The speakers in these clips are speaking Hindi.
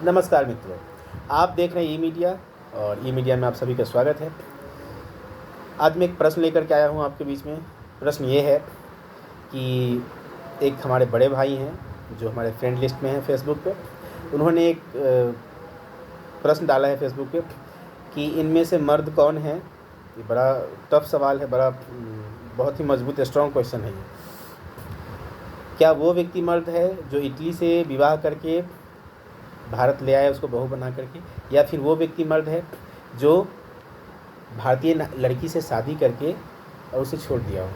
नमस्कार मित्रों, आप देख रहे हैं ई मीडिया और ई मीडिया में आप सभी का स्वागत है। आज मैं एक प्रश्न लेकर के आया हूँ आपके बीच में। प्रश्न ये है कि एक हमारे बड़े भाई हैं जो हमारे फ्रेंड लिस्ट में हैं फेसबुक पे। उन्होंने एक प्रश्न डाला है फेसबुक पे कि इनमें से मर्द कौन है। ये बड़ा टफ सवाल है, बहुत ही मजबूत स्ट्रॉन्ग क्वेश्चन है ये। क्या वो व्यक्ति मर्द है जो इटली से विवाह करके भारत ले आया उसको बहू बना करके, या फिर वो व्यक्ति मर्द है जो भारतीय लड़की से शादी करके और उसे छोड़ दिया हो।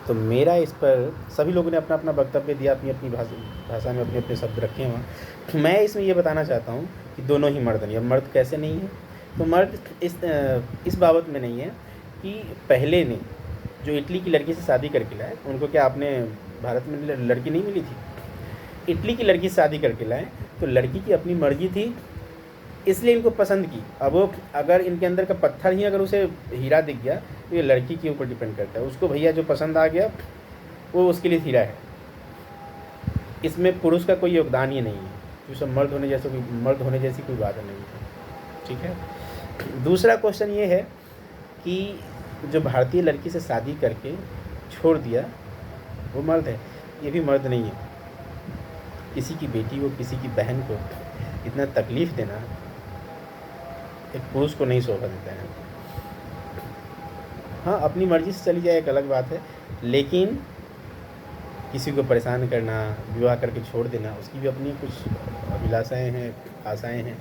तो मेरा इस पर सभी लोगों ने अपना अपना वक्तव्य दिया, अपनी अपनी भाषा में अपने अपने शब्द रखे हैं। मैं इसमें ये बताना चाहता हूँ कि दोनों ही मर्द नहीं। अब मर्द कैसे नहीं है, तो मर्द इस बाबत में नहीं है कि पहले ने जो इटली की लड़की से शादी करके लाए उनको क्या आपने भारत में लड़की नहीं मिली थी। इटली की लड़की से शादी करके लाए तो लड़की की अपनी मर्जी थी, इसलिए इनको पसंद की। अब वो अगर इनके अंदर का पत्थर ही अगर उसे हीरा दिख गया तो ये लड़की के ऊपर डिपेंड करता है। उसको भैया जो पसंद आ गया वो उसके लिए हीरा है। इसमें पुरुष का कोई योगदान ही नहीं है, तो सब मर्द होने जैसी कोई बात नहीं है। ठीक है। दूसरा क्वेश्चन ये है कि जो भारतीय लड़की से शादी करके छोड़ दिया वो मर्द है। ये भी मर्द नहीं है। किसी की बेटी को, किसी की बहन को इतना तकलीफ़ देना एक पुरुष को नहीं शोभा देता है। हाँ, अपनी मर्ज़ी से चली जाए एक अलग बात है, लेकिन किसी को परेशान करना, विवाह करके छोड़ देना, उसकी भी अपनी कुछ अभिलाषाएँ हैं, आशाएँ हैं,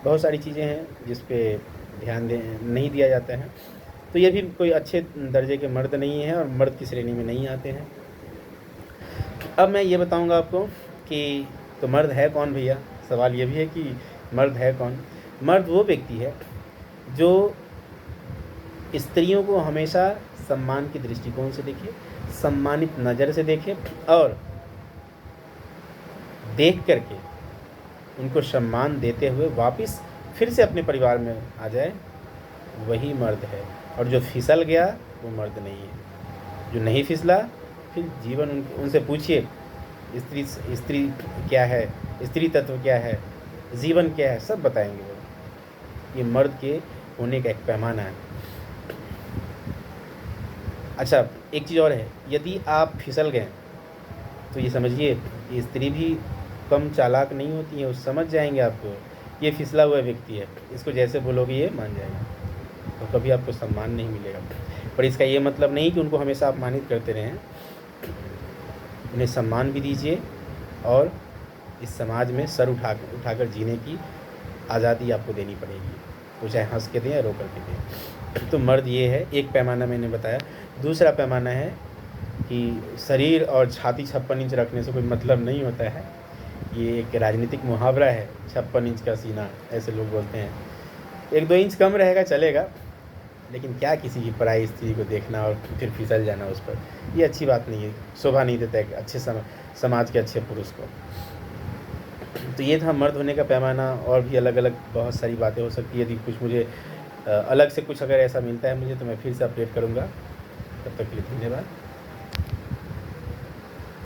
बहुत सारी चीज़ें हैं जिस पे ध्यान नहीं दिया जाता है। तो ये भी कोई अच्छे दर्जे के मर्द नहीं हैं और मर्द की श्रेणी में नहीं आते हैं। अब मैं ये बताऊंगा आपको कि तो मर्द है कौन भैया। सवाल ये भी है कि मर्द है कौन। मर्द वो व्यक्ति है जो स्त्रियों को हमेशा सम्मान के दृष्टिकोण से देखे, सम्मानित नज़र से देखे और देख करके उनको सम्मान देते हुए वापस फिर से अपने परिवार में आ जाए, वही मर्द है। और जो फिसल गया वो मर्द नहीं है। जो नहीं फिसला, फिर जीवन उनसे पूछिए स्त्री क्या है, स्त्री तत्व क्या है, जीवन क्या है, सब बताएंगे वो। ये मर्द के होने का एक पैमाना है। अच्छा, एक चीज़ और है, यदि आप फिसल गए तो ये समझिए ये स्त्री भी कम चालाक नहीं होती है। वो समझ जाएंगे आपको ये फिसला हुआ व्यक्ति है, इसको जैसे बोलोगे ये मान जाएगा, तो कभी आपको सम्मान नहीं मिलेगा। पर इसका ये मतलब नहीं कि उनको हमेशा अपमानित करते रहें। उन्हें सम्मान भी दीजिए और इस समाज में सर उठाकर जीने की आज़ादी आपको देनी पड़ेगी। वो चाहे हंस के दें या रो कर के दें। तो मर्द ये है, एक पैमाना मैंने बताया। दूसरा पैमाना है कि शरीर और छाती 56 इंच रखने से कोई मतलब नहीं होता है। ये एक राजनीतिक मुहावरा है, 56 इंच का सीना, ऐसे लोग बोलते हैं। 1-2 इंच कम रहेगा चलेगा, लेकिन क्या किसी की पराई स्त्री को देखना और फिर फिसल जाना उस पर, ये अच्छी बात नहीं है, शोभा नहीं देता है अच्छे समाज के अच्छे पुरुष को। तो ये था मर्द होने का पैमाना। और भी अलग अलग बहुत सारी बातें हो सकती है। यदि कुछ मुझे अलग से कुछ अगर ऐसा मिलता है मुझे, तो मैं फिर से अपडेट करूँगा। तब तक के लिए धन्यवाद।